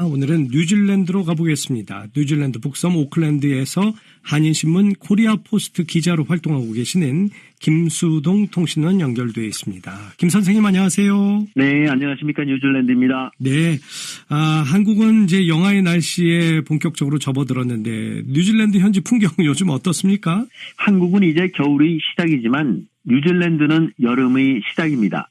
오늘은 뉴질랜드로 가보겠습니다. 뉴질랜드 북섬 오클랜드에서 한인신문 코리아포스트 기자로 활동하고 계시는 김수동 통신원 연결되어 있습니다. 김 선생님 안녕하세요. 네, 안녕하십니까. 뉴질랜드입니다. 네, 한국은 이제 영하의 날씨에 본격적으로 접어들었는데 뉴질랜드 현지 풍경은 요즘 어떻습니까? 한국은 이제 겨울이 시작이지만 뉴질랜드는 여름의 시작입니다.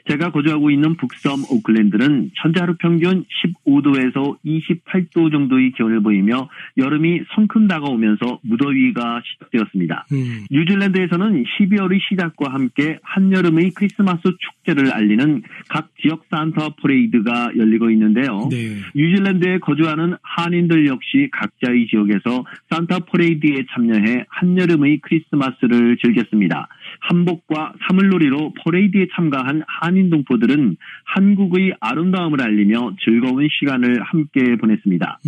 제가 거주하고 있는 북섬 오클랜드는 현재 하루 평균 15도에서 28도 정도의 기온을 보이며 여름이 성큼 다가오면서 무더위가 시작되었습니다. 뉴질랜드에서는 12월의 시작과 함께 한여름의 크리스마스 축제를 알리는 각 지역 산타 퍼레이드가 열리고 있는데요. 네. 뉴질랜드에 거주하는 한인들 역시 각자의 지역에서 산타 퍼레이드에 참여해 한여름의 크리스마스를 즐겼습니다. 한복과 사물놀이로 퍼레이드에 참가한 한인 동포들은 한국의 아름다움을 알리며 즐거운 시간을 함께 보냈습니다.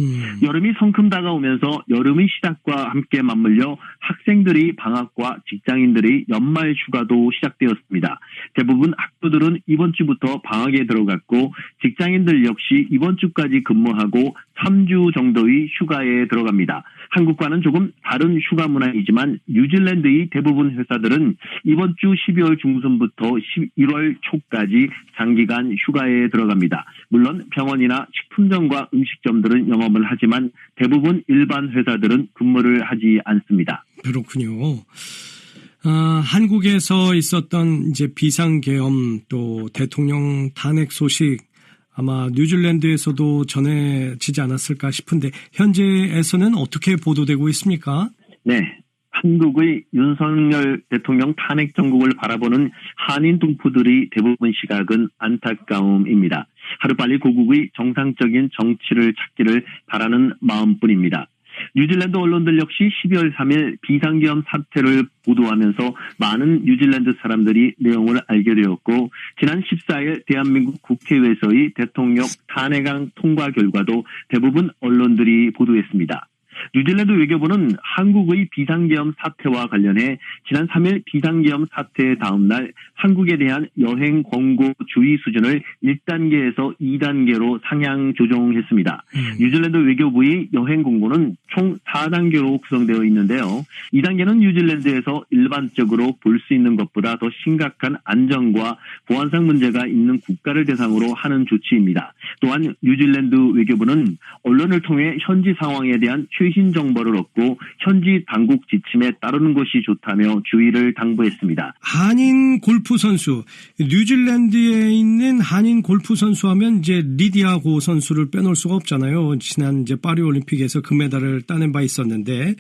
여름이 성큼 다가오면서 여름의 시작과 함께 맞물려 학생들의 방학과 직장인들의 연말 휴가도 시작되었습니다. 대부분 학교들은 이번 주부터 방학에 들어갔고 직장인들 역시 이번 주까지 근무하고 3주 정도의 휴가에 들어갑니다. 한국과는 조금 다른 휴가 문화이지만 뉴질랜드의 대부분 회사들은 이번 주 12월 중순부터 11월 초까지 장기간 휴가에 들어갑니다. 물론 병원이나 식품점과 음식점들은 영업을 하지만 대부분 일반 회사들은 근무를 하지 않습니다. 그렇군요. 한국에서 있었던 이제 비상계엄 또 대통령 탄핵 소식 아마 뉴질랜드에서도 전해지지 않았을까 싶은데 현재에서는 어떻게 보도되고 있습니까? 네. 한국의 윤석열 대통령 탄핵 정국을 바라보는 한인 동포들의 대부분 시각은 안타까움입니다. 하루빨리 고국의 정상적인 정치를 찾기를 바라는 마음뿐입니다. 뉴질랜드 언론들 역시 12월 3일 비상계엄 사태를 보도하면서 많은 뉴질랜드 사람들이 내용을 알게 되었고 지난 14일 대한민국 국회에서의 대통령 탄핵안 통과 결과도 대부분 언론들이 보도했습니다. 뉴질랜드 외교부는 한국의 비상계엄 사태와 관련해 지난 3일 비상계엄 사태 다음 날 한국에 대한 여행 권고 주의 수준을 1단계에서 2단계로 상향 조정했습니다. 뉴질랜드 외교부의 여행 권고는 총 4단계로 구성되어 있는데요. 2단계는 뉴질랜드에서 일반적으로 볼 수 있는 것보다 더 심각한 안전과 보안상 문제가 있는 국가를 대상으로 하는 조치입니다. 또한 뉴질랜드 외교부는 언론을 통해 현지 상황에 대한 최신 정보를 얻고 현지 당국 지침에 따르는 것이 좋다며 주의를 당부했습니다. 한인 골프 선수, 뉴질랜드에 있는 한인 골프 선수 하면 이제 리디아 고 선수를 빼놓을 수가 없잖아요. 지난 이제 파리 올림픽에서 금메달을 따낸 바 있었는데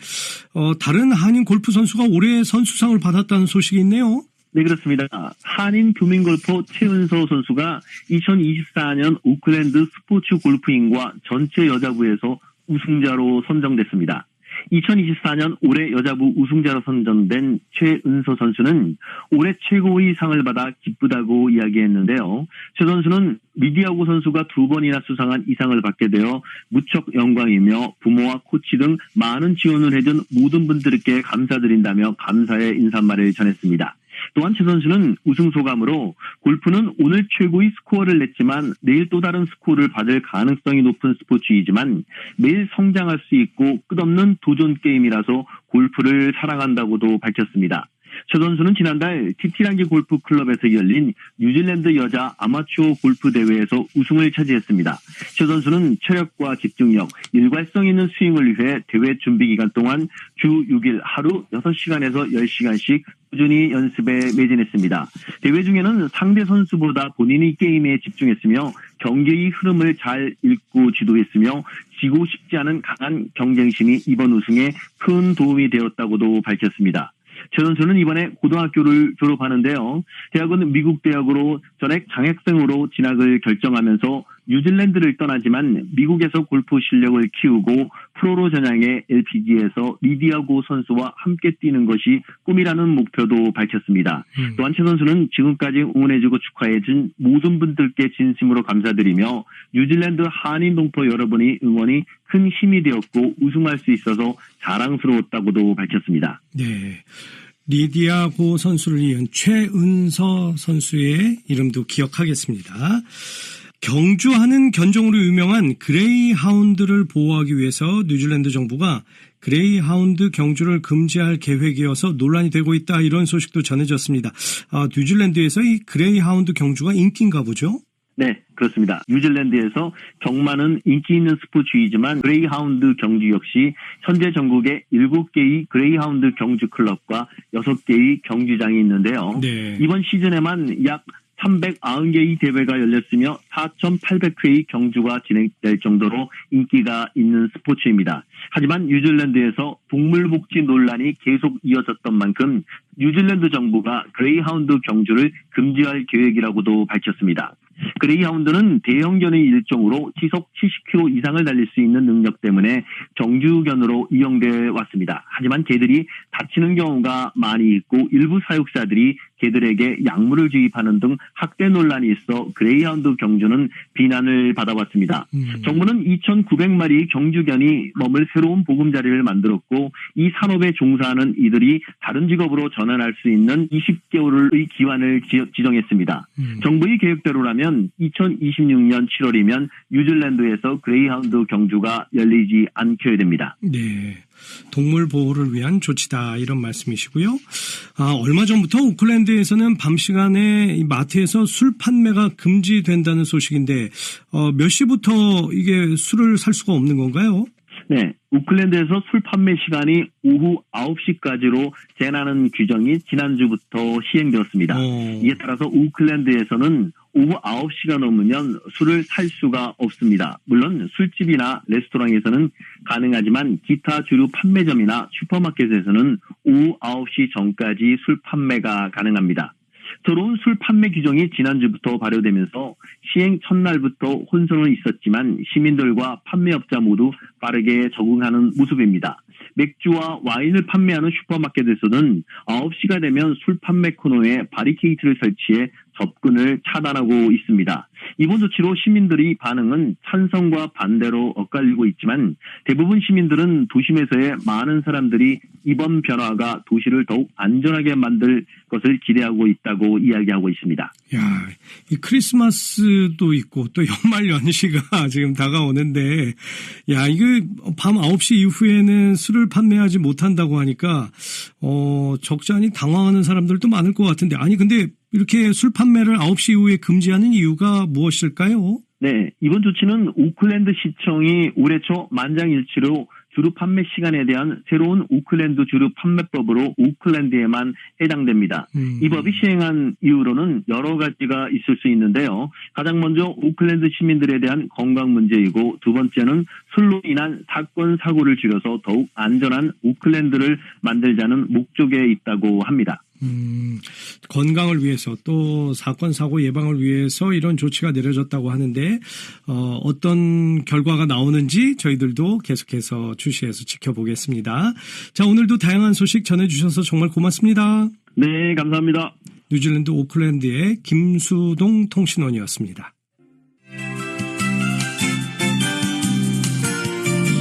다른 한인 골프 선수가 올해 선수상을 받았다는 소식이 있네요. 네, 그렇습니다. 한인 교민골퍼 최은서 선수가 2024년 오클랜드 스포츠 골프인과 전체 여자부에서 우승자로 선정됐습니다. 2024년 올해 여자부 우승자로 선정된 최은서 선수는 올해 최고의 상을 받아 기쁘다고 이야기했는데요. 최 선수는 리디아고 선수가 2번이나 수상한 이 상을 받게 되어 무척 영광이며 부모와 코치 등 많은 지원을 해준 모든 분들께 감사드린다며 감사의 인사말을 전했습니다. 또한 최 선수는 우승 소감으로 골프는 오늘 최고의 스코어를 냈지만 내일 또 다른 스코어를 받을 가능성이 높은 스포츠이지만 매일 성장할 수 있고 끝없는 도전 게임이라서 골프를 사랑한다고도 밝혔습니다. 최 선수는 지난달 티티랑기 골프 클럽에서 열린 뉴질랜드 여자 아마추어 골프 대회에서 우승을 차지했습니다. 최 선수는 체력과 집중력, 일관성 있는 스윙을 위해 대회 준비 기간 동안 주 6일 하루 6시간에서 10시간씩 꾸준히 연습에 매진했습니다. 대회 중에는 상대 선수보다 본인이 게임에 집중했으며 경기의 흐름을 잘 읽고 지도했으며 지고 싶지 않은 강한 경쟁심이 이번 우승에 큰 도움이 되었다고도 밝혔습니다. 최 선수는 이번에 고등학교를 졸업하는데요. 대학은 미국 대학으로 전액 장학생으로 진학을 결정하면서 뉴질랜드를 떠나지만 미국에서 골프 실력을 키우고 프로로 전향해 LPGA에서 리디아고 선수와 함께 뛰는 것이 꿈이라는 목표도 밝혔습니다. 또한 최 선수는 지금까지 응원해주고 축하해준 모든 분들께 진심으로 감사드리며 뉴질랜드 한인 동포 여러분의 응원이 큰 힘이 되었고 우승할 수 있어서 자랑스러웠다고도 밝혔습니다. 네. 리디아고 선수를 이은 최은서 선수의 이름도 기억하겠습니다. 경주하는 견종으로 유명한 그레이하운드를 보호하기 위해서 뉴질랜드 정부가 그레이하운드 경주를 금지할 계획이어서 논란이 되고 있다, 이런 소식도 전해졌습니다. 뉴질랜드에서 이 그레이하운드 경주가 인기인가 보죠? 네, 그렇습니다. 뉴질랜드에서 경마는 인기 있는 스포츠이지만 그레이하운드 경주 역시 현재 전국에 7개의 그레이하운드 경주 클럽과 6개의 경주장이 있는데요. 네. 이번 시즌에만 약 390개의 대회가 열렸으며 4,800회의 경주가 진행될 정도로 인기가 있는 스포츠입니다. 하지만 뉴질랜드에서 동물복지 논란이 계속 이어졌던 만큼 뉴질랜드 정부가 그레이하운드 경주를 금지할 계획이라고도 밝혔습니다. 그레이하운드는 대형견의 일종으로 시속 70km 이상을 달릴 수 있는 능력 때문에 경주견으로 이용돼 왔습니다. 하지만 개들이 다치는 경우가 많이 있고 일부 사육사들이 개들에게 약물을 주입하는 등 학대 논란이 있어 그레이하운드 경주는 비난을 받아왔습니다. 정부는 2,900마리의 경주견이 머물 새로운 보금자리를 만들었고 이 산업에 종사하는 이들이 다른 직업으로 전환할 수 있는 20개월의 기한을 지정했습니다. 정부의 계획대로라면 2026년 7월이면 뉴질랜드에서 그레이하운드 경주가 열리지 않게 됩니다. 네. 동물 보호를 위한 조치다, 이런 말씀이시고요. 얼마 전부터 오클랜드에서는 밤 시간에 이 마트에서 술 판매가 금지된다는 소식인데 몇 시부터 이게 술을 살 수가 없는 건가요? 네, 오클랜드에서 술 판매 시간이 오후 9시까지로 제한하는 규정이 지난주부터 시행되었습니다. 이에 따라서 오클랜드에서는 오후 9시가 넘으면 술을 살 수가 없습니다. 물론 술집이나 레스토랑에서는 가능하지만 기타 주류 판매점이나 슈퍼마켓에서는 오후 9시 전까지 술 판매가 가능합니다. 새로운 술 판매 규정이 지난주부터 발효되면서 시행 첫날부터 혼선은 있었지만 시민들과 판매업자 모두 빠르게 적응하는 모습입니다. 맥주와 와인을 판매하는 슈퍼마켓에서는 9시가 되면 술 판매 코너에 바리케이트를 설치해 접근을 차단하고 있습니다. 이번 조치로 시민들의 반응은 찬성과 반대로 엇갈리고 있지만 대부분 시민들은 도심에서의 많은 사람들이 이번 변화가 도시를 더욱 안전하게 만들 것을 기대하고 있다고 이야기하고 있습니다. 야, 이 크리스마스도 있고 또 연말 연시가 지금 다가오는데, 야, 이거 밤 9시 이후에는 술을 판매하지 못한다고 하니까 적잖이 당황하는 사람들도 많을 것 같은데, 아니 근데 이렇게 술 판매를 9시 이후에 금지하는 이유가 무엇일까요? 네, 이번 조치는 오클랜드 시청이 올해 초 만장일치로 주류 판매 시간에 대한 새로운 오클랜드 주류 판매법으로 오클랜드에만 해당됩니다. 이 법이 시행한 이유로는 여러 가지가 있을 수 있는데요. 가장 먼저 오클랜드 시민들에 대한 건강 문제이고, 두 번째는 술로 인한 사건 사고를 줄여서 더욱 안전한 오클랜드를 만들자는 목적에 있다고 합니다. 건강을 위해서 또 사건 사고 예방을 위해서 이런 조치가 내려졌다고 하는데 어떤 결과가 나오는지 저희들도 계속해서 주시해서 지켜보겠습니다. 자, 오늘도 다양한 소식 전해주셔서 정말 고맙습니다. 네, 감사합니다. 뉴질랜드 오클랜드의 김수동 통신원이었습니다.